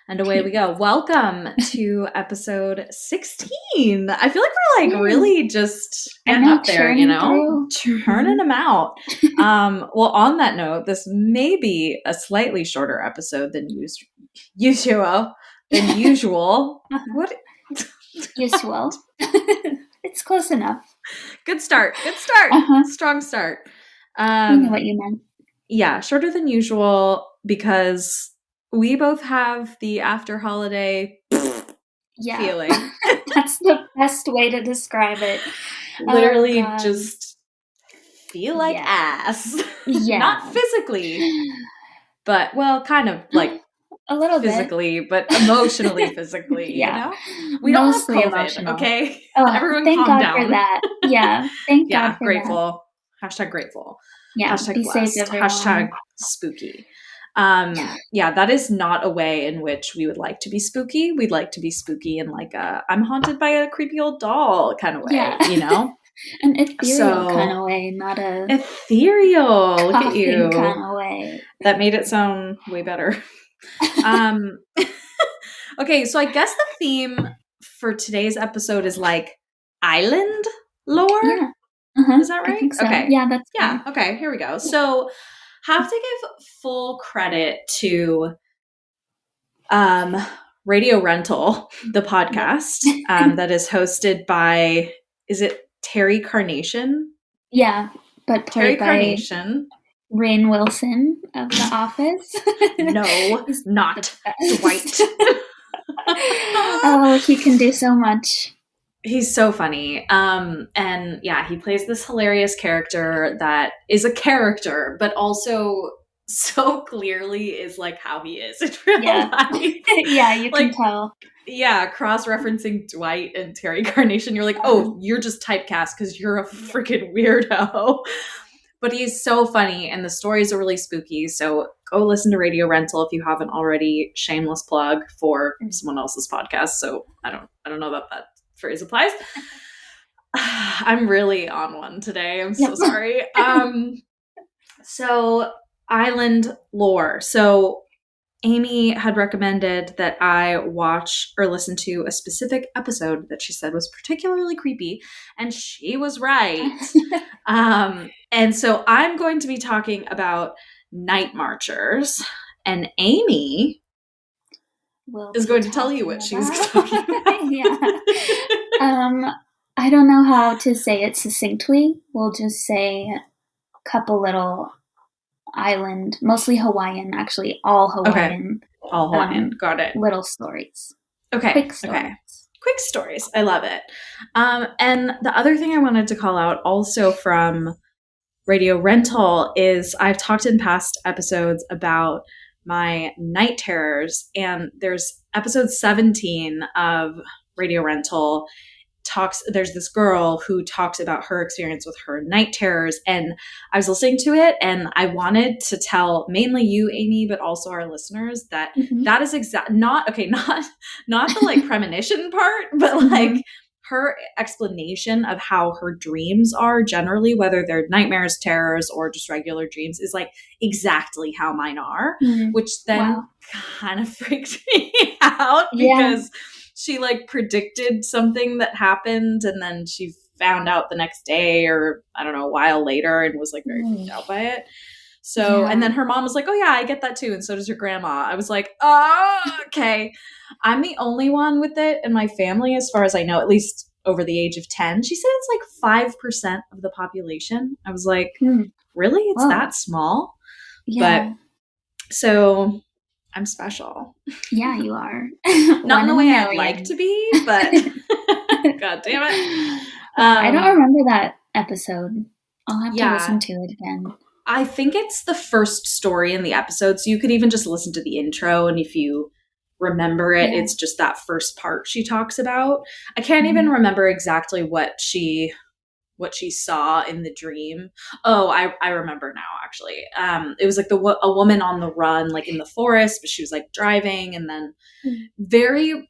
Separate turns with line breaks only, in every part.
And away we go. Welcome to episode 16. I feel like we're like really just getting up there, you know, turning them out. Well, on that note, this may be a slightly shorter episode than usual. What?
Usual. It's close enough.
Good start. Strong start.
You know what you meant.
Yeah, shorter than usual because we both have the after holiday feeling.
That's the best way to describe it.
Literally just feel like ass.
Yeah.
Not physically, but well, kind of like
a little
physically, but emotionally physically, you know? We
mostly
don't have COVID,
emotional.
Okay?
Oh,
everyone
thank
calm
God
down.
for that. Yeah. Thank God for
grateful. That. Hashtag grateful.
Yeah.
Hashtag
be
blessed.
safe, everyone.
Hashtag spooky. That is not a way in which we would like to be spooky. We'd like to be spooky in like a I'm haunted by a creepy old doll kind of way, you know?
An ethereal kind of way, not a
ethereal. Look at you.
Kind of way.
That made it sound way better. Okay, so I guess the theme for today's episode is like island lore.
Yeah.
Is that right?
I think so.
Okay.
Yeah, that's
yeah. Good. Okay, here we go. So have to give full credit to Radio Rental, the podcast that is hosted by, is it Terry Carnation?
Yeah, but
Terry
played by
Carnation.
Rainn Wilson of The Office.
No, not Dwight.
Oh, he can do so much.
He's so funny. And yeah, he plays this hilarious character that is a character, but also so clearly is like how he is in real life.
Yeah, you can tell.
Yeah, cross-referencing Dwight and Terry Carnation, you're like, oh, you're just typecast because you're a freaking weirdo. But he's so funny, and the stories are really spooky. So go listen to Radio Rental if you haven't already. Shameless plug for someone else's podcast. So I don't know that phrase applies. I'm really on one today. I'm so sorry. So island lore. So Amy had recommended that I watch or listen to a specific episode that she said was particularly creepy, and she was right. And so I'm going to be talking about Night Marchers, and Amy is going to tell you what she's talking about.
I don't know how to say it succinctly. We'll just say a couple little island, mostly Hawaiian, actually all Hawaiian.
Okay. All Hawaiian. Got it.
Little stories.
Okay.
Quick stories.
Okay. Quick stories. I love it. And the other thing I wanted to call out also from Radio Rental is I've talked in past episodes about my night terrors, and there's episode 17 of Radio Rental there's this girl who talks about her experience with her night terrors, and I was listening to it and I wanted to tell mainly you, Amy, but also our listeners that that is not the like premonition part, but like her explanation of how her dreams are generally, whether they're nightmares, terrors, or just regular dreams, is like exactly how mine are, which then kind of freaked me out because she like predicted something that happened, and then she found out the next day or I don't know, a while later, and was like very freaked out by it. So, and then her mom was like, oh yeah, I get that too. And so does your grandma. I was like, oh, okay. I'm the only one with it in my family, as far as I know, at least over the age of 10. She said it's like 5% of the population. I was like, really? It's that small?
Yeah.
But so I'm special.
Yeah, you are.
Not in the way I'd like to be, but God damn it.
I don't remember that episode. I'll have to listen to it again.
I think it's the first story in the episode, so you could even just listen to the intro, and if you remember it, it's just that first part she talks about. I can't even remember exactly what she saw in the dream. Oh, I remember now, actually. It was like a woman on the run, like in the forest, but she was like driving, and then very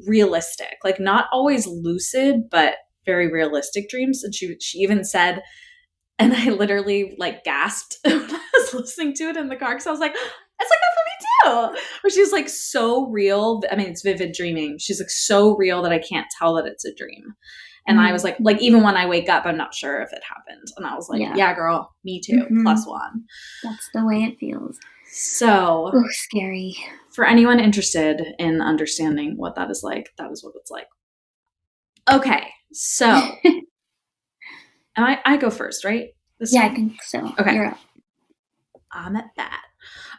realistic, like not always lucid, but very realistic dreams. And she even said, and I literally like gasped when I was listening to it in the car, because I was like, it's like that for me But she's like so real. I mean, it's vivid dreaming. She's like so real that I can't tell that it's a dream. And I was like, even when I wake up, I'm not sure if it happened. And I was like, yeah girl, me too. +1.
That's the way it feels.
So
scary.
For anyone interested in understanding what that is like, that is what it's like. Okay, so I go first, right?
I think so.
Okay.
You're up.
I'm at that.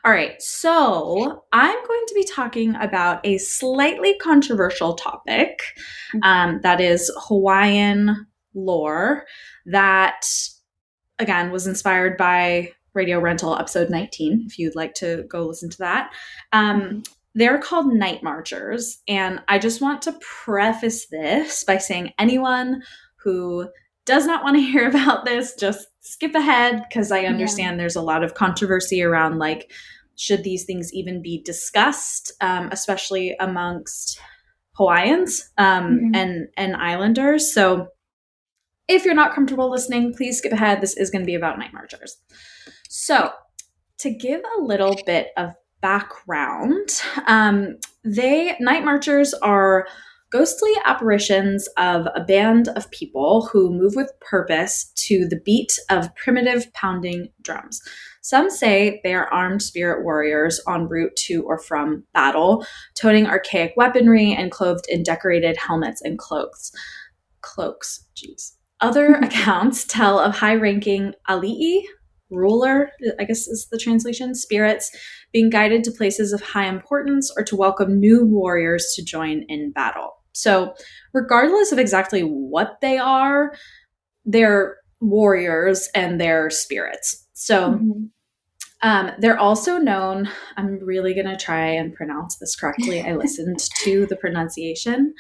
All right, so I'm going to be talking about a slightly controversial topic that is Hawaiian lore that, again, was inspired by Radio Rental episode 19, if you'd like to go listen to that. They're called Night Marchers, and I just want to preface this by saying anyone who does not want to hear about this, just skip ahead, because I understand there's a lot of controversy around, like, should these things even be discussed, especially amongst Hawaiians and Islanders. So if you're not comfortable listening, please skip ahead. This is going to be about Night Marchers. So to give a little bit of background, Night Marchers are ghostly apparitions of a band of people who move with purpose to the beat of primitive pounding drums. Some say they are armed spirit warriors en route to or from battle, toting archaic weaponry and clothed in decorated helmets and cloaks. Other accounts tell of high-ranking ali'i, ruler, I guess is the translation, spirits being guided to places of high importance or to welcome new warriors to join in battle. So regardless of exactly what they are, they're warriors and they're spirits. So they're also known, I'm really going to try and pronounce this correctly. I listened to the pronunciation.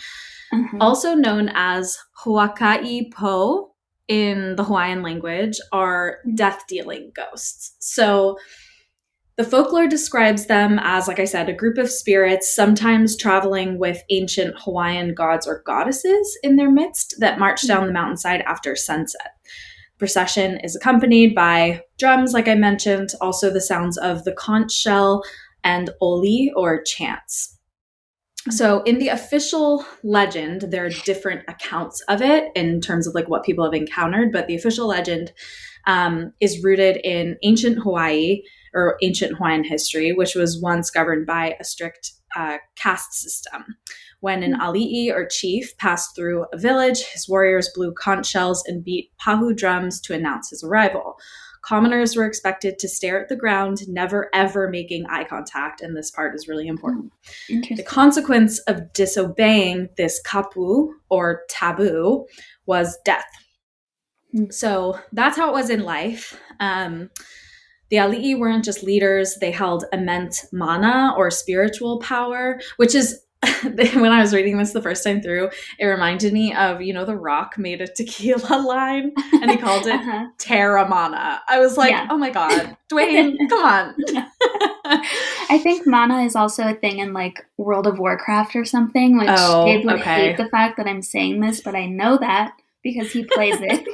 Also known as Huaka'i Po in the Hawaiian language, are death-dealing ghosts. So the folklore describes them as, like I said, a group of spirits, sometimes traveling with ancient Hawaiian gods or goddesses in their midst, that march down the mountainside after sunset. Procession is accompanied by drums, like I mentioned, also the sounds of the conch shell and oli, or chants. So in the official legend, there are different accounts of it in terms of like what people have encountered, but the official legend is rooted in ancient Hawaii or ancient Hawaiian history, which was once governed by a strict caste system. When an ali'i or chief passed through a village, his warriors blew conch shells and beat pahu drums to announce his arrival. Commoners were expected to stare at the ground, never ever making eye contact, and this part is really important. The consequence of disobeying this kapu, or taboo, was death. So that's how it was in life. The ali'i weren't just leaders, they held immense mana, or spiritual power, which is, when I was reading this the first time through, it reminded me of, The Rock made a tequila line and he called it Terra Mana. I was like, oh my God, Dwayne, come on.
I think mana is also a thing in like World of Warcraft or something, which Dave would hate the fact that I'm saying this, but I know that because he plays it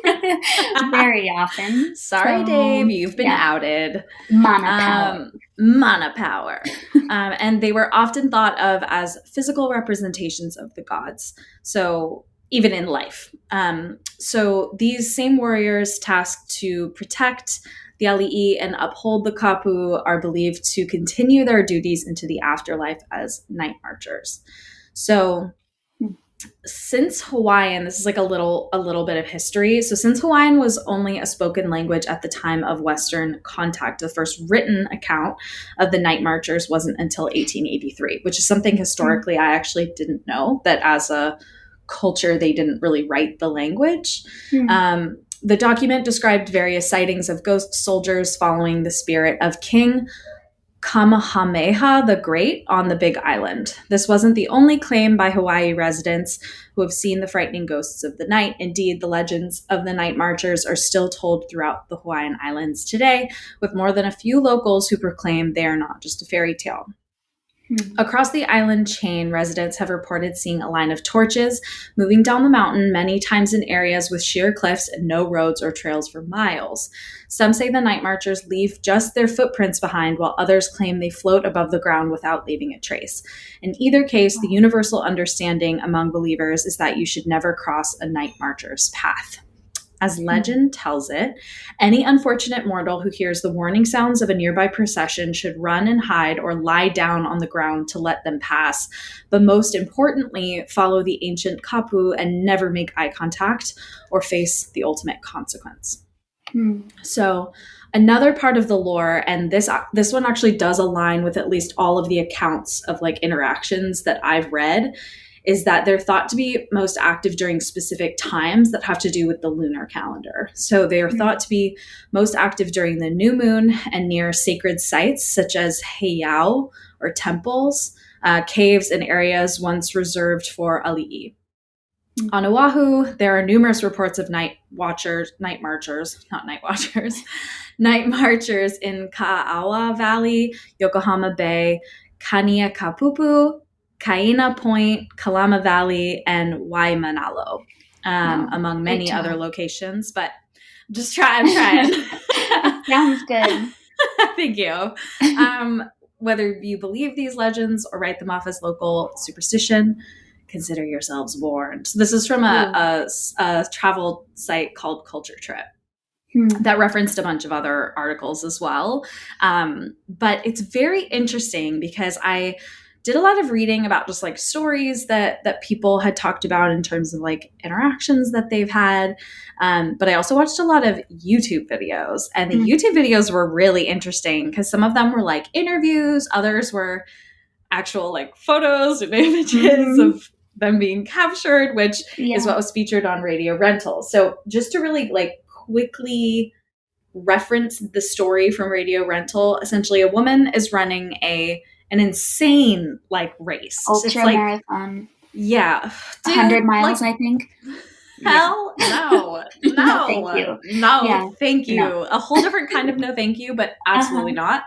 very often.
Sorry, so, Dave, you've been outed.
Mana power.
Mana power. And they were often thought of as physical representations of the gods. So even in life. So these same warriors tasked to protect the ali'i and uphold the kapu are believed to continue their duties into the afterlife as night marchers. So since Hawaiian, this is like a little bit of history. So since Hawaiian was only a spoken language at the time of Western contact, the first written account of the night marchers wasn't until 1883, which is something historically I actually didn't know, that as a culture, they didn't really write the language. The document described various sightings of ghost soldiers following the spirit of King Kamehameha the Great on the Big Island. This wasn't the only claim by Hawaii residents who have seen the frightening ghosts of the night. Indeed, the legends of the night marchers are still told throughout the Hawaiian Islands today, with more than a few locals who proclaim they are not just a fairy tale. Across the island chain, residents have reported seeing a line of torches moving down the mountain, many times in areas with sheer cliffs and no roads or trails for miles. Some say the night marchers leave just their footprints behind, while others claim they float above the ground without leaving a trace. In either case, the universal understanding among believers is that you should never cross a night marcher's path. As legend tells it, any unfortunate mortal who hears the warning sounds of a nearby procession should run and hide or lie down on the ground to let them pass. But most importantly, follow the ancient kapu and never make eye contact or face the ultimate consequence. So another part of the lore, and this one actually does align with at least all of the accounts of like interactions that I've read, is that they're thought to be most active during specific times that have to do with the lunar calendar. So they are thought to be most active during the new moon and near sacred sites such as heiau or temples, caves, and areas once reserved for ali'i. On Oahu, there are numerous reports of night marchers in Ka'awa Valley, Yokohama Bay, Kaniakapupu, Kaina Point, Kalama Valley, and Waimanalo, among many other locations. But I'm trying.
Sounds good.
Thank you. Whether you believe these legends or write them off as local superstition, consider yourselves warned. So this is from a travel site called Culture Trip. That referenced a bunch of other articles as well. But it's very interesting because I did a lot of reading about just like stories that people had talked about in terms of like interactions that they've had. But I also watched a lot of YouTube videos, and the YouTube videos were really interesting because some of them were like interviews. Others were actual like photos and images of them being captured, which is what was featured on Radio Rental. So just to really like quickly reference the story from Radio Rental, essentially a woman is running an insane like race.
Ultra marathon.
Yeah.
100 miles, like, I think.
Hell no. No.
Thank you.
No, thank you. No. A whole different kind of no thank you, but absolutely not.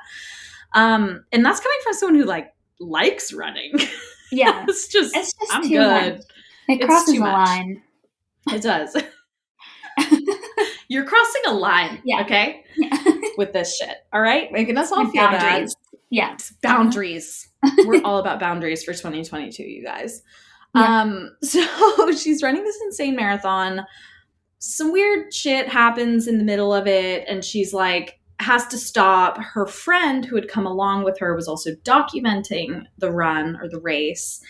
And that's coming from someone who like likes running.
Yeah.
it's just I'm
too
good.
Much. It crosses a line.
It does. You're crossing a line, okay? Yeah. With this shit. All right? Making us all feel bad.
Yeah.
Boundaries. We're all about boundaries for 2022, you guys. Yeah. So she's running this insane marathon. Some weird shit happens in the middle of it, and she's like, has to stop. Her friend who had come along with her was also documenting the run or the race.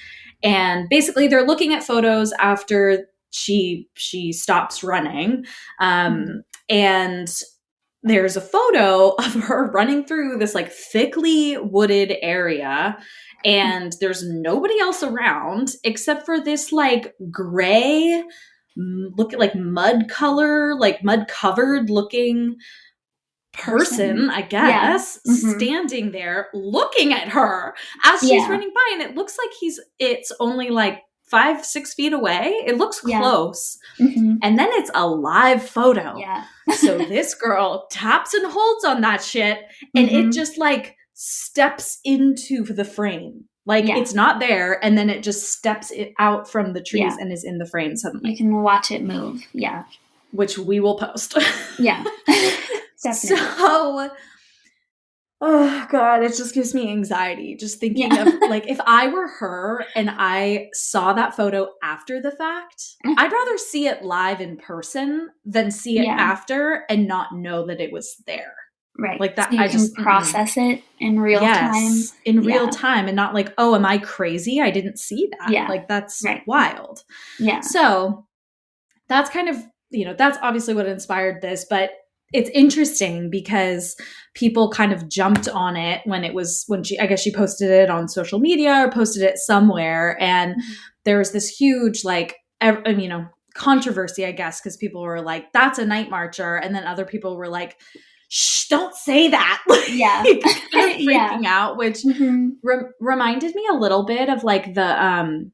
And basically they're looking at photos after she stops running. And there's a photo of her running through this like thickly wooded area, and there's nobody else around except for this like gray, look at like mud covered looking person, I guess, standing there looking at her as she's running by. And it looks like it's only like 5-6 feet away. It looks close. And then it's a live photo.
Yeah.
So this girl taps and holds on that shit, and it just like steps into the frame. Like it's not there, and then it just steps it out from the trees and is in the frame suddenly.
You can watch it move. Yeah.
Which we will post.
Yeah. Definitely.
So, oh God, it just gives me anxiety just thinking of like, if I were her and I saw that photo after the fact, I'd rather see it live in person than see it after and not know that it was there.
Right.
Like that.
So you can process it in real time.
In real time, and not like, oh, am I crazy? I didn't see that.
Yeah.
Like that's wild.
Yeah.
So that's kind of, that's obviously what inspired this, but it's interesting because people kind of jumped on it when she posted it on social media or posted it somewhere. And there was this huge, like, controversy, I guess, because people were like, that's a night marcher. And then other people were like, shh, don't say that.
Yeah.
Kind of freaking out, which reminded me a little bit of like the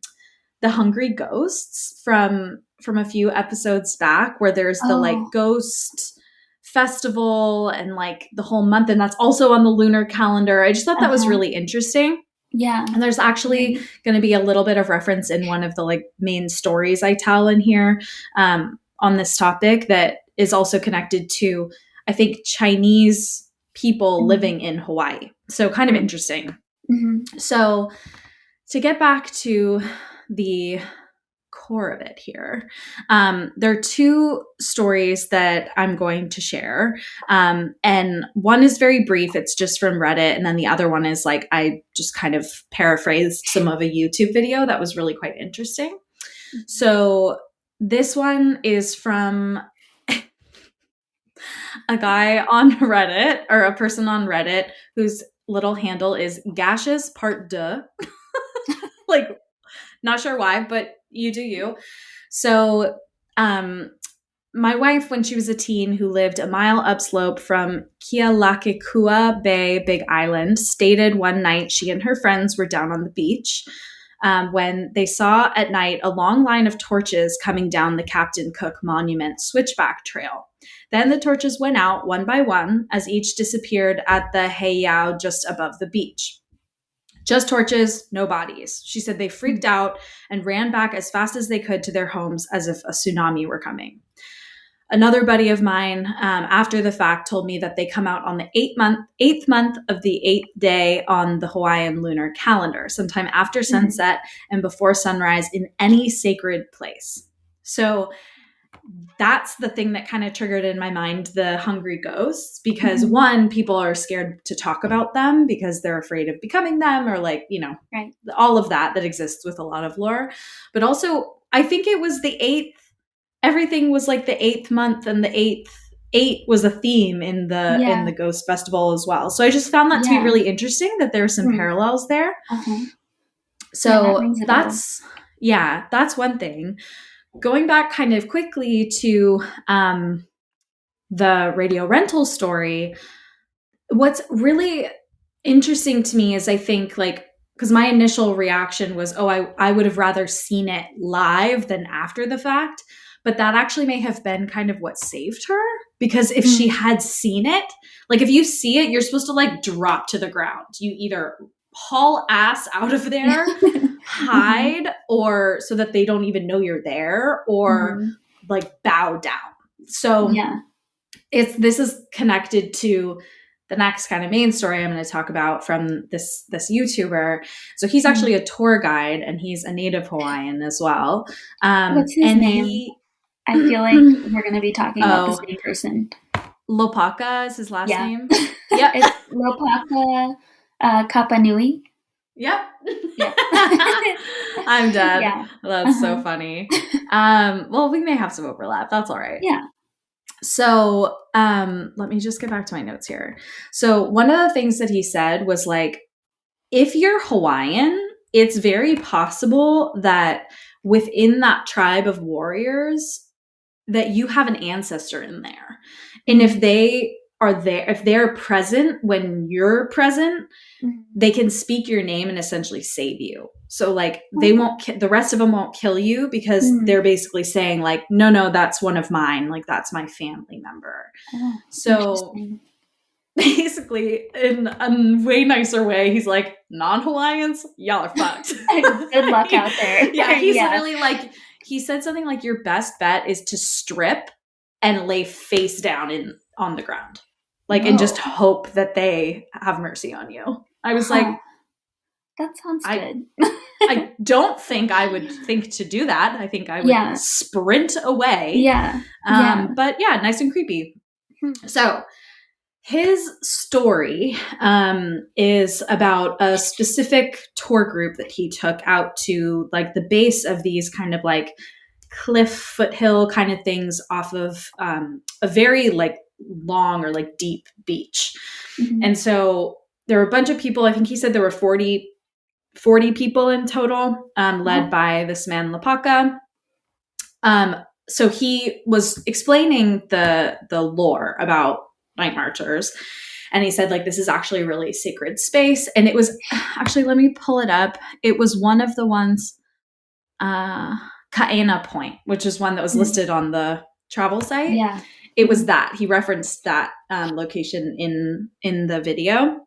Hungry Ghosts from a few episodes back, where there's the like ghost festival and like the whole month, and that's also on the lunar calendar. I just thought that was really interesting.
Yeah.
And there's actually going to be a little bit of reference in one of the like main stories I tell in here on this topic that is also connected to, I think, Chinese people living in Hawaii. So kind of interesting. So to get back to the core of it here, there are two stories that I'm going to share. And one is very brief. It's just from Reddit. And then the other one is like, I just kind of paraphrased some of a YouTube video that was really quite interesting. So this one is from a guy on Reddit, or a person on Reddit whose little handle is Gaseous Part Deux. Like, not sure why, but you do you. So, my wife, when she was a teen who lived a mile upslope from Kealakekua Bay, Big Island, stated one night she and her friends were down on the beach when they saw at night a long line of torches coming down the Captain Cook Monument switchback trail. Then the torches went out one by one as each disappeared at the heiau just above the beach. Just torches, no bodies. She said they freaked out and ran back as fast as they could to their homes as if a tsunami were coming. Another buddy of mine, after the fact, told me that they come out on the eighth month of the 8th day on the Hawaiian lunar calendar, sometime after sunset and before sunrise in any sacred place. So that's the thing that kind of triggered in my mind the hungry ghosts, because one, people are scared to talk about them because they're afraid of becoming them, or like, you know, all of that exists with a lot of lore. But also, I think it was the 8th. Everything was like the 8th month, and the 8 was a theme in the Ghost Festival as well. So I just found that to be really interesting, that there are some parallels there. So that's one thing. Going back kind of quickly to the radio rental story, what's really interesting to me is, I think, like, because my initial reaction was, I would have rather seen it live than after the fact. But that actually may have been kind of what saved her, because if she had seen it, like, if you see it, you're supposed to like drop to the ground. You either haul ass out of there, hide, or so that they don't even know you're there, or like bow down. So this is connected to the next kind of main story I'm going to talk about from this YouTuber. So he's actually a tour guide, and he's a native Hawaiian as well.
What's his name? I feel like we're going to be talking about the same person.
Lopaka is his last name. Yep.
It's Lopaka Kapanui.
Yep. Yeah. I'm dead. Yeah. That's so funny. Well, we may have some overlap. That's all right.
Yeah.
So let me just get back to my notes here. So one of the things that he said was like, if you're Hawaiian, it's very possible that within that tribe of warriors that you have an ancestor in there. And if they are there, if they're present when you're present, they can speak your name and essentially save you. So like they won't, the rest of them won't kill you, because they're basically saying like, no, that's one of mine. Like, that's my family member. So basically, in a way nicer way, he's like, non-Hawaiians, y'all are fucked.
Good luck out there.
Yeah, he's literally like, he said something like, your best bet is to strip and lay face down on the ground. Like, and just hope that they have mercy on you. I was like,
that sounds good.
I don't think I would think to do that. I think I would sprint away.
Yeah.
But yeah, nice and creepy. So his story is about a specific tour group that he took out to like the base of these kind of like cliff foothill kind of things off of a very like long or like deep beach. And so there were a bunch of people. I think he said there were 40 people in total, led by this man Lopaka. So he was explaining the lore about night marchers, and he said like, this is actually a really sacred space. And it was actually, let me pull it up. It was one of the ones, Kaena Point, which is one that was listed on the travel site.
Yeah.
It was that he referenced that location in the video.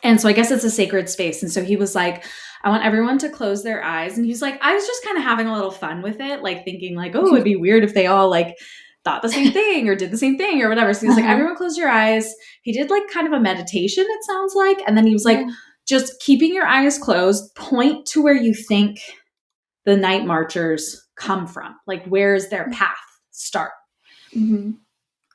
And so I guess it's a sacred space. And so he was like, I want everyone to close their eyes. And he's like, I was just kind of having a little fun with it, like thinking like, oh, it'd be weird if they all like thought the same thing or did the same thing or whatever. So he's like, everyone close your eyes. He did like kind of a meditation, it sounds like. And then he was like, just keeping your eyes closed, point to where you think the night marchers come from. Like, where is their path start? Mm-hmm.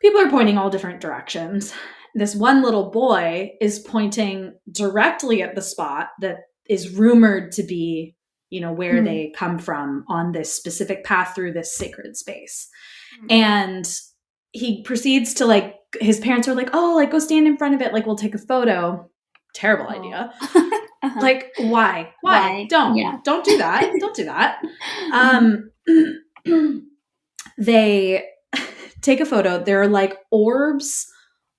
People are pointing all different directions. This one little boy is pointing directly at the spot that is rumored to be, you know, where they come from on this specific path through this sacred space. And he proceeds to like, his parents are like, oh, like go stand in front of it. Like we'll take a photo. Terrible idea. Like, why? Don't do that. Don't do that. They take a photo. There are like orbs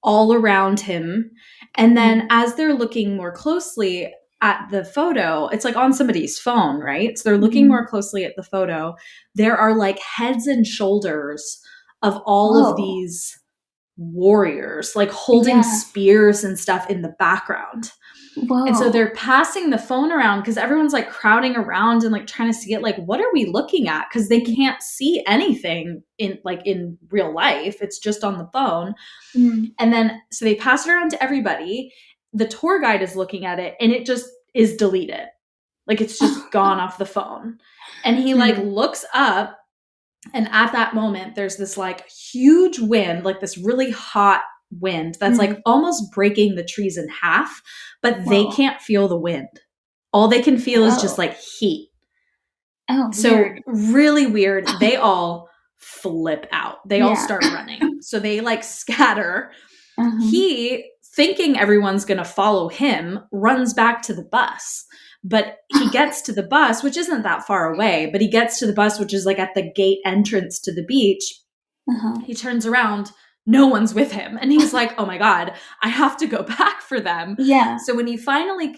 all around him. And then as they're looking more closely at the photo, it's like on somebody's phone, right? So they're looking more closely at the photo. There are like heads and shoulders of all of these warriors, like holding spears and stuff in the background. Whoa. And so they're passing the phone around because everyone's like crowding around and like trying to see it. Like, what are we looking at? Because they can't see anything in real life. It's just on the phone. And then so they pass it around to everybody. The tour guide is looking at it and it just is deleted. Like it's just gone off the phone. And he like looks up, and at that moment there's this like huge wind, like this really hot wind that's like almost breaking the trees in half, but they can't feel the wind. All they can feel is just like heat. So weird. Really weird. They all flip out. They all start running. So they like scatter. He, thinking everyone's going to follow him, runs back to the bus. But he gets to the bus, which isn't that far away, but he gets to the bus, which is like at the gate entrance to the beach. He turns around. No one's with him. And he's like, oh my God, I have to go back for them. Yeah. So when he finally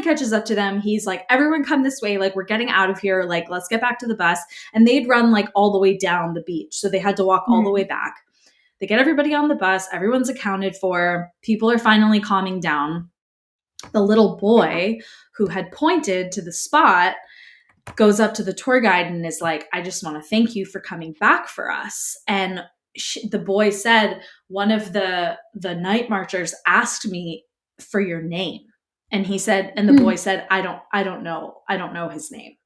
catches up to them, he's like, everyone come this way. Like, we're getting out of here. Like, let's get back to the bus. And they'd run like all the way down the beach. So they had to walk all the way back. They get everybody on the bus. Everyone's accounted for. People are finally calming down. The little boy who had pointed to the spot goes up to the tour guide and is like, I just want to thank you for coming back for us. And the boy said, one of the night marchers asked me for your name. And he said, and the boy said, I don't know his name.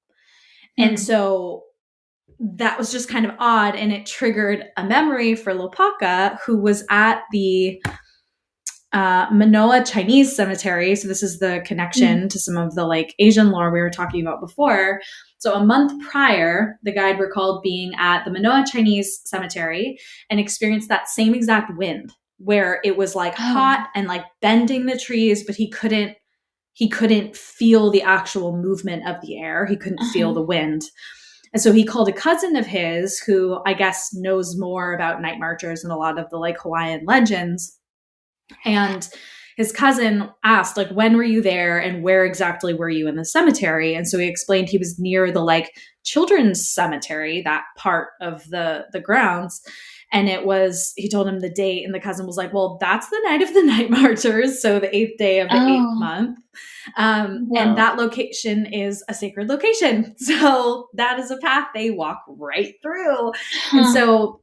And so that was just kind of odd. And it triggered a memory for Lopaka, who was at the Manoa Chinese cemetery. So this is the connection to some of the like Asian lore we were talking about before. So a month prior, the guide recalled being at the Manoa Chinese cemetery and experienced that same exact wind where it was like hot and like bending the trees, but he couldn't feel the actual movement of the air. He couldn't feel the wind. And so he called a cousin of his who I guess knows more about night marchers and a lot of the like Hawaiian legends. And his cousin asked, like, when were you there and where exactly were you in the cemetery? And so he explained he was near the like children's cemetery, that part of the grounds. And he told him the date, and the cousin was like, well, that's the night of the night marchers. So the 8th day of the 8th month. And that location is a sacred location. So that is a path they walk right through. And so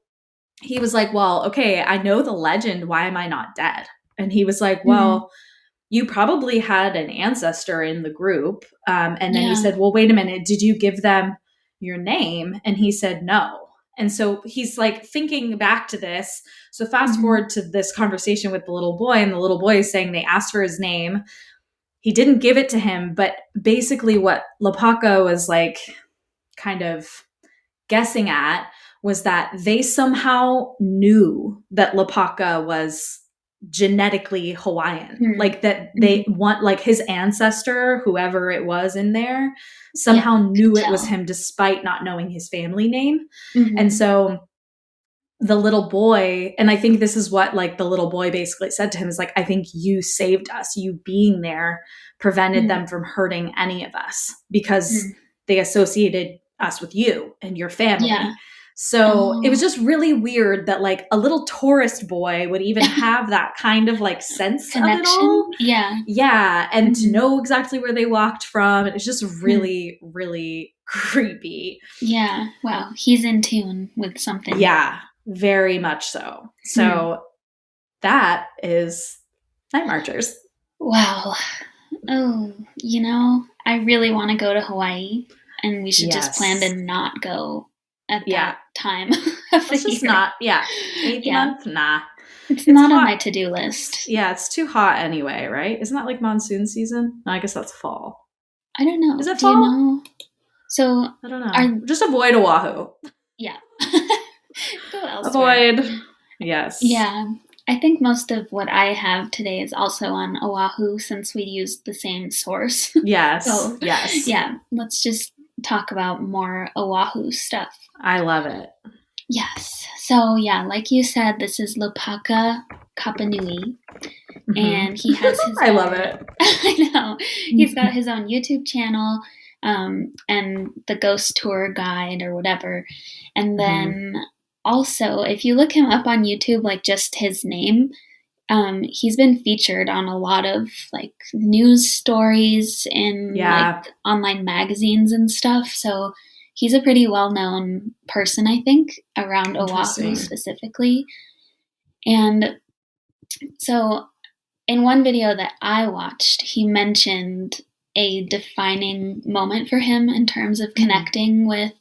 he was like, well, okay, I know the legend. Why am I not dead? And he was like, well, you probably had an ancestor in the group. And then he said, well, wait a minute. Did you give them your name? And he said, no. And so he's like thinking back to this. So fast forward to this conversation with the little boy, and the little boy is saying they asked for his name. He didn't give it to him, but basically what Lopaka was like kind of guessing at was that they somehow knew that Lopaka was genetically Hawaiian, like that they want, like his ancestor, whoever it was in there, somehow knew it was him despite not knowing his family name. And so the little boy, and I think this is what like the little boy basically said to him, is like, I think you saved us. You being there prevented them from hurting any of us because they associated us with you and your family. So it was just really weird that like a little tourist boy would even have that kind of like sense
connection.
Of it all.
Yeah.
And to know exactly where they walked from. It's just really, really creepy.
Yeah. Wow. He's in tune with something.
Yeah, very much so. So that is Night Marchers.
Wow. Oh, I really want to go to Hawaii, and we should just plan to not go at that time of
Let's just year. Not, 8th month, nah.
It's not hot. On my to-do list.
Yeah, it's too hot anyway, right? Isn't that like monsoon season? No, I guess that's fall.
I don't know.
Is it fall?
Do you know? So
I don't know. Just avoid Oahu.
Yeah. Go elsewhere.
Avoid. Yes.
Yeah. I think most of what I have today is also on Oahu since we used the same source.
Yes. So, yes.
Yeah. Let's just talk about more Oahu stuff.
I love it.
Yes. So, yeah, like you said, this is Lopaka Kapanui. And he has his
I love it.
I know. He's got his own YouTube channel and the ghost tour guide or whatever. And then also, if you look him up on YouTube, like just his name, he's been featured on a lot of like news stories in like online magazines and stuff. So he's a pretty well-known person, I think, around Oahu specifically. And so in one video that I watched, he mentioned a defining moment for him in terms of connecting with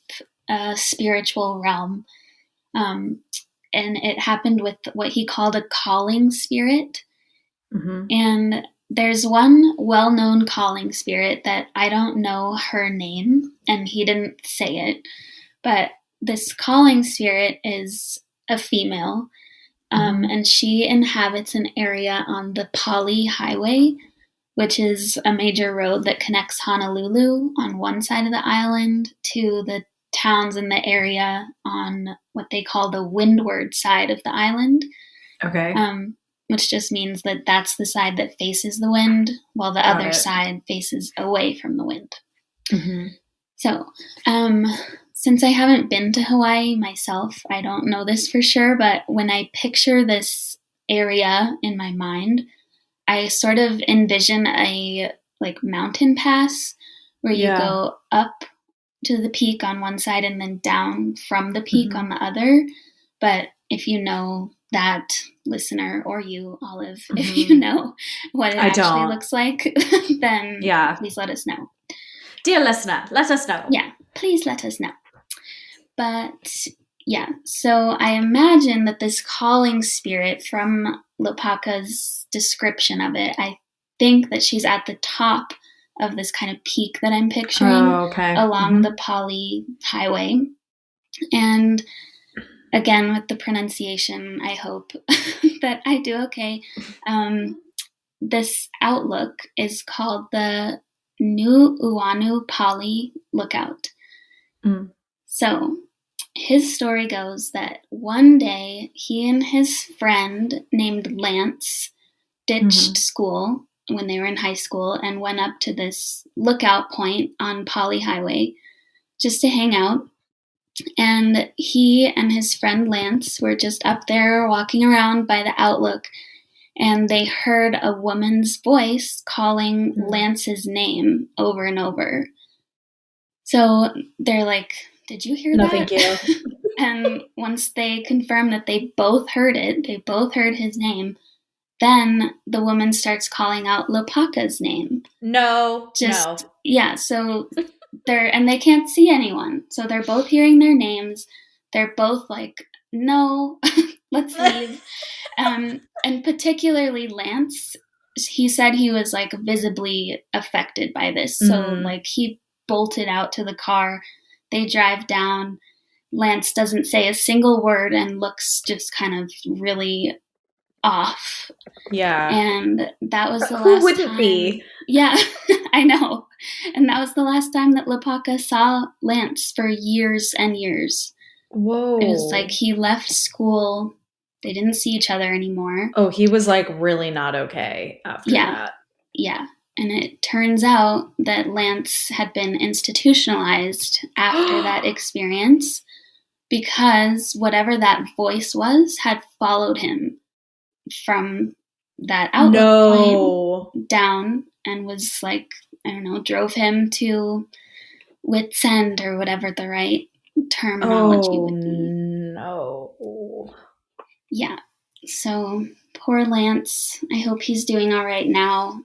a spiritual realm. And it happened with what he called a calling spirit. And there's one well-known calling spirit that I don't know her name, and he didn't say it, but this calling spirit is a female, and she inhabits an area on the Pali Highway, which is a major road that connects Honolulu on one side of the island to the towns in the area on what they call the windward side of the island.
Okay.
Which just means that that's the side that faces the wind, while the other side faces away from the wind. So, since I haven't been to Hawaii myself, I don't know this for sure, but when I picture this area in my mind, I sort of envision a like mountain pass where you go up to the peak on one side and then down from the peak on the other. But if you know that, listener, or you, Olive, if you know what it actually looks like, then please let us know.
Dear listener, let us know.
Yeah, please let us know. But yeah, so I imagine that this calling spirit, from Lopaka's description of it, I think that she's at the top of this kind of peak that I'm picturing along the Pali Highway. And again, with the pronunciation, I hope that I do okay. This outlook is called the Nu'uanu Pali Lookout. So his story goes that one day he and his friend named Lance ditched school when they were in high school and went up to this lookout point on Pali Highway just to hang out. And he and his friend Lance were just up there walking around by the outlook, and they heard a woman's voice calling Lance's name over and over. So they're like, "Did you hear that?"
No, thank you.
And once they confirmed that they both heard it, they both heard his name, then the woman starts calling out Lopaka's name.
No.
Yeah, so they can't see anyone. So they're both hearing their names. They're both like, no, let's leave. And particularly Lance, he said he was like visibly affected by this. So like he bolted out to the car. They drive down. Lance doesn't say a single word and looks just kind of really off.
Yeah.
And that was the last
Who wouldn't
time.
Be?
Yeah, I know. And that was the last time that Lopaka saw Lance for years and years.
Whoa.
It was like he left school. They didn't see each other anymore.
Oh, he was like really not okay after that.
Yeah. And it turns out that Lance had been institutionalized after that experience. because whatever that voice was had followed him from that outlook point down and was like, I don't know, drove him to wit's end or whatever the right terminology would be.
No.
Yeah. So poor Lance. I hope he's doing all right now.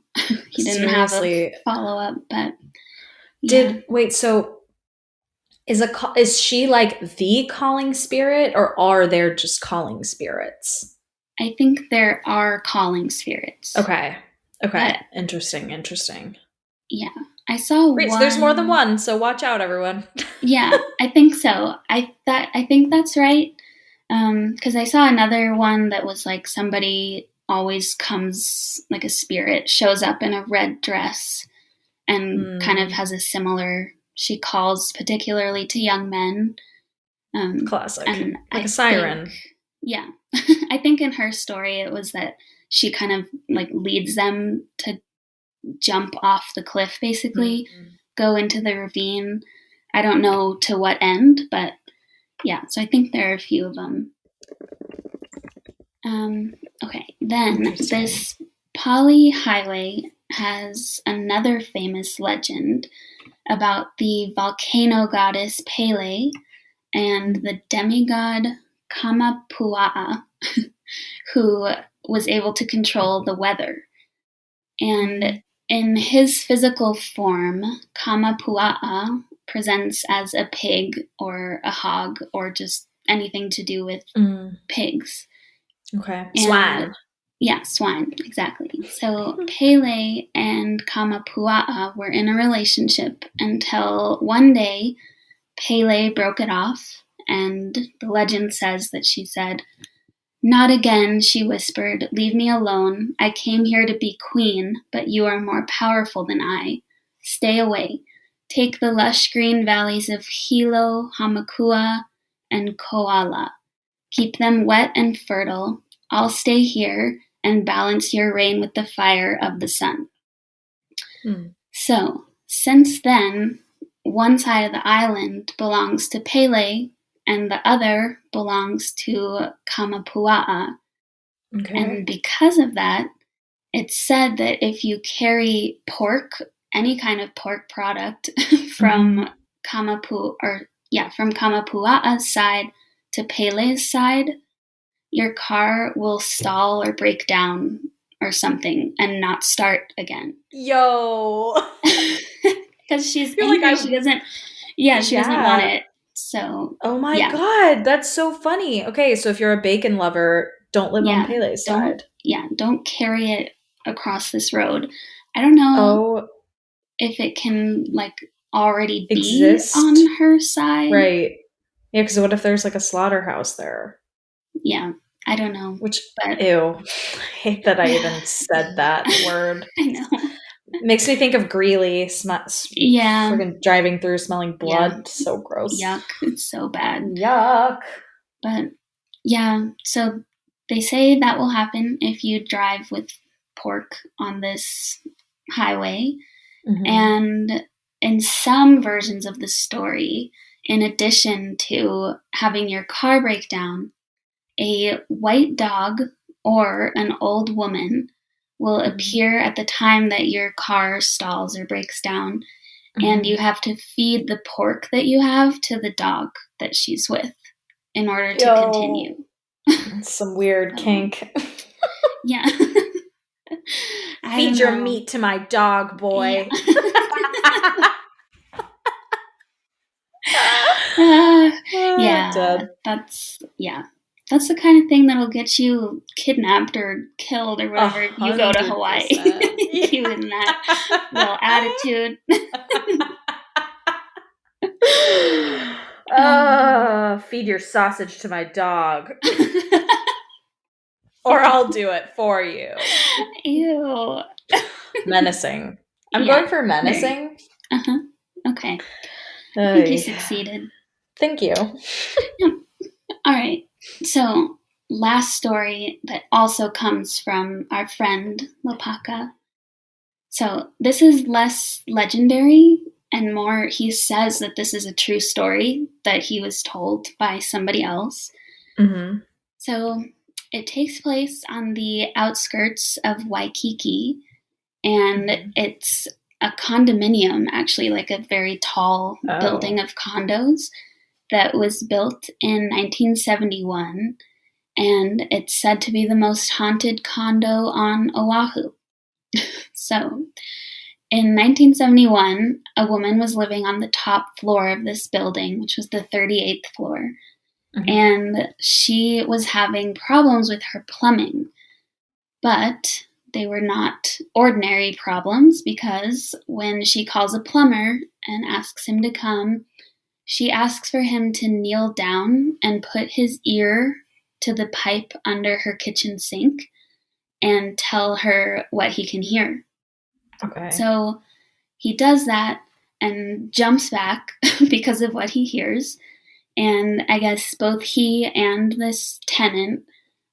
He didn't have a follow-up, but
yeah. So is she like the calling spirit, or are there just calling spirits?
I think there are calling spirits.
Okay. But, interesting.
Yeah. I saw one.
So there's more than one, so watch out, everyone.
Yeah, I think so. I think that's right. Because I saw another one that was like somebody always comes, like a spirit shows up in a red dress and kind of has a similar, she calls particularly to young men.
Classic. And like a siren.
Yeah. I think in her story it was that she kind of like leads them to jump off the cliff, basically, go into the ravine. I don't know to what end, but yeah, so I think there are a few of them. Okay, then this Pali Highway has another famous legend about the volcano goddess Pele and the demigod Kamapua'a, who was able to control the weather. And in his physical form, Kamapua'a presents as a pig or a hog or just anything to do with pigs.
Okay. Swine.
Yeah, swine, exactly. So Pele and Kamapua'a were in a relationship until one day Pele broke it off, and the legend says that she said, "Not again," she whispered. "Leave me alone. I came here to be queen, but you are more powerful than I. Stay away. Take the lush green valleys of Hilo, Hamakua, and Koala. Keep them wet and fertile. I'll stay here and balance your reign with the fire of the sun." So, since then, one side of the island belongs to Pele, and the other belongs to Kamapua'a. Okay. And because of that, it's said that if you carry pork, any kind of pork product from Kamapua'a's side to Pele's side, your car will stall or break down or something and not start again.
Yo!
Because she's angry, she doesn't want it. So,
oh my God, that's so funny. Okay, so if you're a bacon lover, don't live on Pele's side.
Don't carry it across this road. I don't know if it can like already exist on her side.
Right. Yeah, because what if there's like a slaughterhouse there?
Yeah, I don't know.
Ew. I hate that I even said that word.
I know.
Makes me think of Greeley. Freaking driving through smelling blood. Yeah. So gross.
Yuck. It's so bad.
Yuck.
But yeah, so they say that will happen if you drive with pork on this highway. Mm-hmm. And in some versions of the story, in addition to having your car break down, a white dog or an old woman will appear at the time that your car stalls or breaks down, and you have to feed the pork that you have to the dog that she's with in order to continue.
That's some weird kink.
Yeah.
Feed your meat to my dog, boy. That's
the kind of thing that'll get you kidnapped or killed or whatever if you go to Hawaii. You in that little attitude.
Feed your sausage to my dog. Or I'll do it for you.
Ew.
Menacing. I'm going for menacing.
Uh-huh. Okay. I think you succeeded.
Thank you.
All right. So, last story that also comes from our friend Lopaka. So, this is less legendary and more. He says that this is a true story that he was told by somebody else.
Mm-hmm.
So it takes place on the outskirts of Waikiki, and it's a condominium, actually, like a very tall building of condos that was built in 1971, and it's said to be the most haunted condo on Oahu. So, in 1971, a woman was living on the top floor of this building, which was the 38th floor, and she was having problems with her plumbing. But they were not ordinary problems, because when she calls a plumber and asks him to come, she asks for him to kneel down and put his ear to the pipe under her kitchen sink and tell her what he can hear.
Okay.
So he does that and jumps back because of what he hears. And I guess both he and this tenant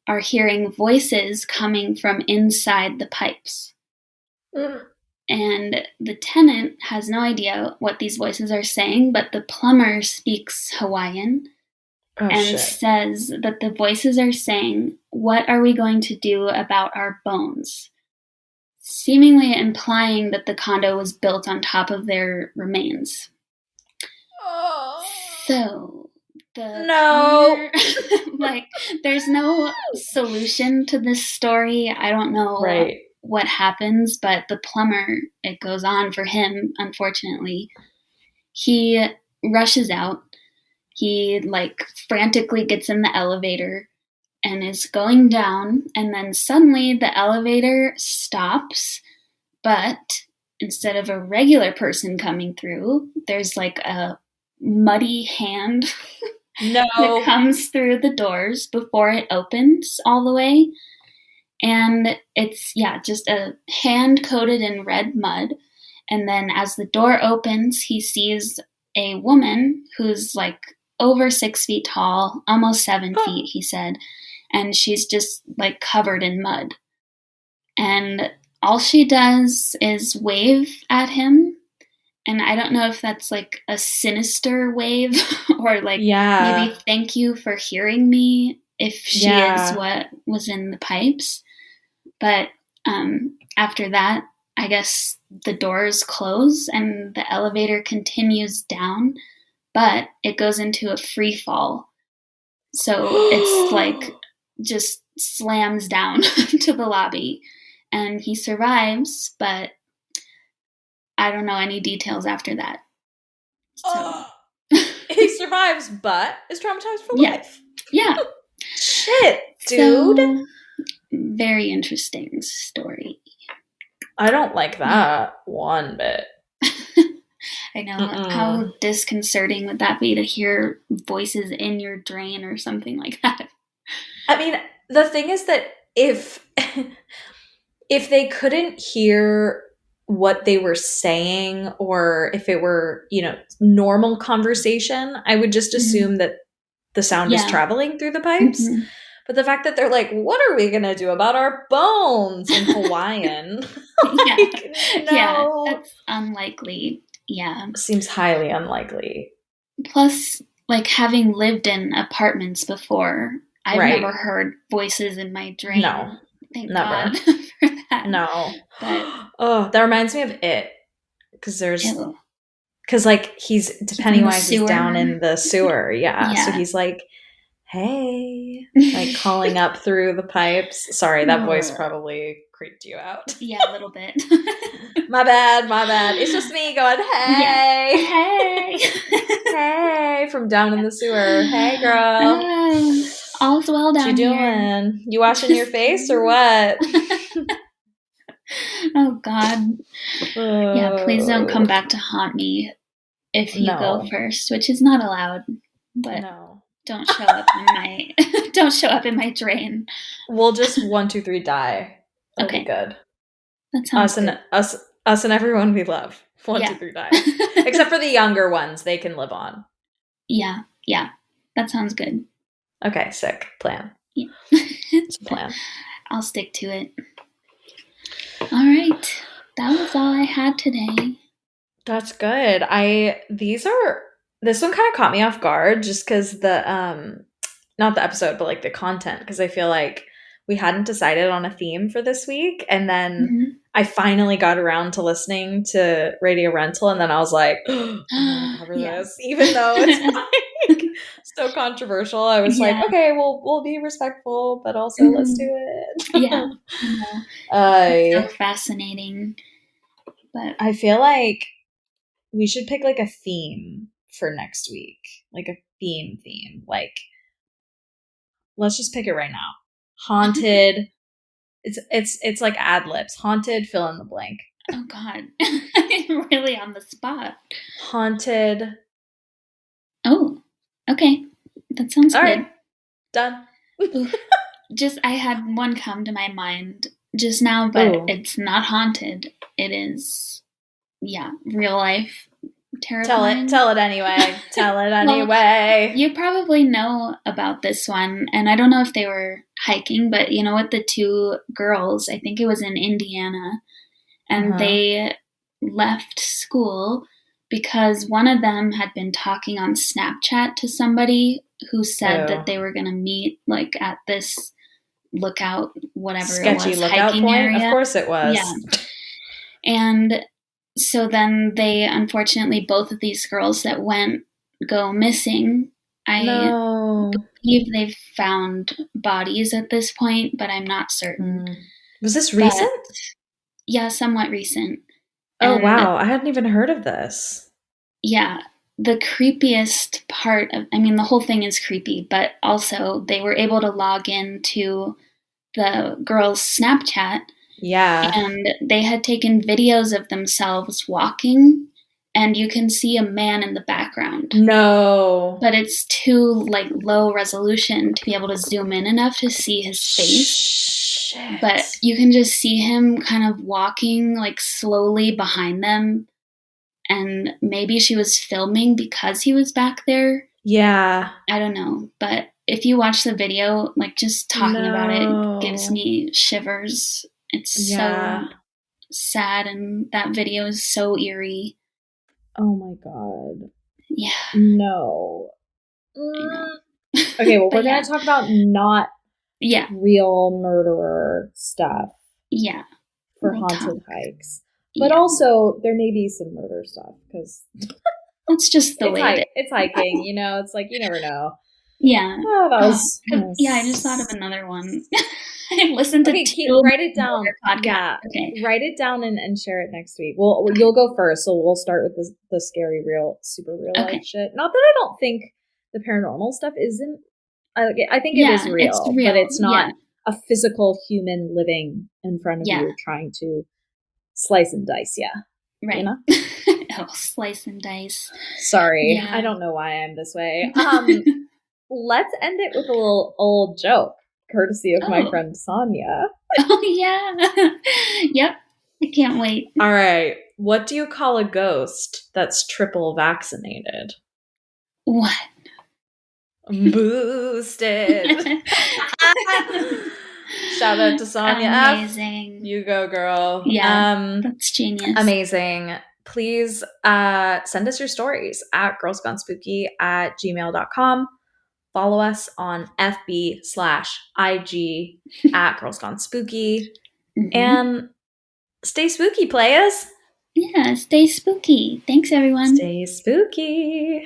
are hearing voices coming from inside the pipes. And the tenant has no idea what these voices are saying, but the plumber speaks Hawaiian and says that the voices are saying, "What are we going to do about our bones?" Seemingly implying that the condo was built on top of their remains. So plumber, like, there's no solution to this story. I don't know what happens, but the plumber, it goes on for him, unfortunately. He rushes out. He, like, frantically gets in the elevator and is going down, and then suddenly the elevator stops, but instead of a regular person coming through, there's like a muddy hand that comes through the doors before it opens all the way. And it's, just a hand coated in red mud. And then as the door opens, he sees a woman who's like over 6 feet tall, almost 7 feet, he said. And she's just like covered in mud. And all she does is wave at him. And I don't know if that's like a sinister wave or like maybe thank you for hearing me, if she is what was in the pipes. But after that, I guess the doors close and the elevator continues down, but it goes into a free fall. So it's like just slams down to the lobby, and he survives, but I don't know any details after that. So.
He survives, but is traumatized for life.
Yeah.
Shit, dude.
So, very interesting story.
I don't like that one bit.
I know. How disconcerting would that be to hear voices in your drain or something like that?
I mean, the thing is that if they couldn't hear what they were saying, or if it were, normal conversation, I would just assume that the sound is traveling through the pipes. But the fact that they're like, what are we going to do about our bones in Hawaiian?
That's unlikely. Yeah.
Seems highly unlikely.
Plus, like, having lived in apartments before, I've never heard voices in my drain.
No.
Thank
never.
God for that.
No.
But,
that reminds me of It. Because like Pennywise is down in the sewer. Yeah. So he's like, hey, like calling up through the pipes. Sorry, that voice probably creeped you out.
Yeah, a little bit.
My bad. It's just me going, hey.
Hey.
Hey, from down in the sewer. Hey, girl.
All's well down here.
What you doing? You washing your face or what?
Oh, God. Yeah, please don't come back to haunt me if you go first, which is not allowed. But don't show up in my drain.
We'll just 1, 2, 3 die. That'll be good.
That sounds good.
Us and everyone we love. 1, 2, 3 die. Except for the younger ones, they can live on.
Yeah. That sounds good.
Okay, sick. Plan.
Yeah.
It's a plan.
I'll stick to it. All right. That was all I had today.
That's good. This one kind of caught me off guard just because not the episode, but like the content, because I feel like we hadn't decided on a theme for this week. And then I finally got around to listening to Radio Rental, and then I was like, oh, I'm gonna cover this, even though it's like so controversial. I was like, okay, we'll be respectful, but also let's do it.
It's so fascinating. But
I feel like we should pick like a theme for next week, like a theme. Like, let's just pick it right now. Haunted. It's like ad libs. Haunted, fill in the blank.
Oh God, really on the spot.
Haunted.
Oh, okay, that sounds
all
good.
Right. Done.
I had one come to my mind just now, but it's not haunted. It is, real life. Terrifying.
Tell it anyway. Tell it anyway.
Well, you probably know about this one, and I don't know if they were hiking, but with the two girls, I think it was in Indiana, and they left school because one of them had been talking on Snapchat to somebody who said that they were going to meet like at this lookout, whatever
sketchy
it was,
lookout
hiking
point.
area.
Of course it was.
Yeah. And so then they, unfortunately, both of these girls that went go missing. I believe they've found bodies at this point, but I'm not certain.
Was this recent?
Yeah, somewhat recent.
Oh, wow. I hadn't even heard of this.
Yeah. The creepiest part the whole thing is creepy, but also they were able to log into the girls' Snapchat.
Yeah.
And they had taken videos of themselves walking, and you can see a man in the background.
No.
But it's too low resolution to be able to zoom in enough to see his face.
Shit.
But you can just see him kind of walking slowly behind them. And maybe she was filming because he was back there.
Yeah.
I don't know. But if you watch the video, just talking about it gives me shivers. It's so sad, and that video is so eerie.
Oh my God.
Yeah.
No.
I know.
Okay, well, we're going to talk about not real murderer stuff.
Yeah.
For haunted hikes. But also, there may be some murder stuff, because
that's just the way
it's hiking, it's like, you never know.
Yeah.
Oh, that was
yeah, I just thought of another one. I listened to
write it down. Yeah. Okay. Write it down and share it next week. You'll go first, so we'll start with the scary, super real life shit. Not that I don't think the paranormal stuff isn't. I think it is real, but it's not a physical human living in front of you trying to slice and dice. Yeah.
Right. Oh, slice and dice.
Sorry, I don't know why I'm this way. Let's end it with a little old joke, courtesy of my friend Sonia.
Oh, yeah. Yep. I can't wait.
All right. What do you call a ghost that's triple vaccinated?
What?
Boosted. Shout out to Sonia.
Amazing.
You go, girl.
Yeah. That's genius.
Amazing. Please send us your stories at girlsgonespooky@gmail.com. Follow us on FB/IG at girlsgonespooky. And stay spooky, players.
Yeah, stay spooky. Thanks, everyone.
Stay spooky.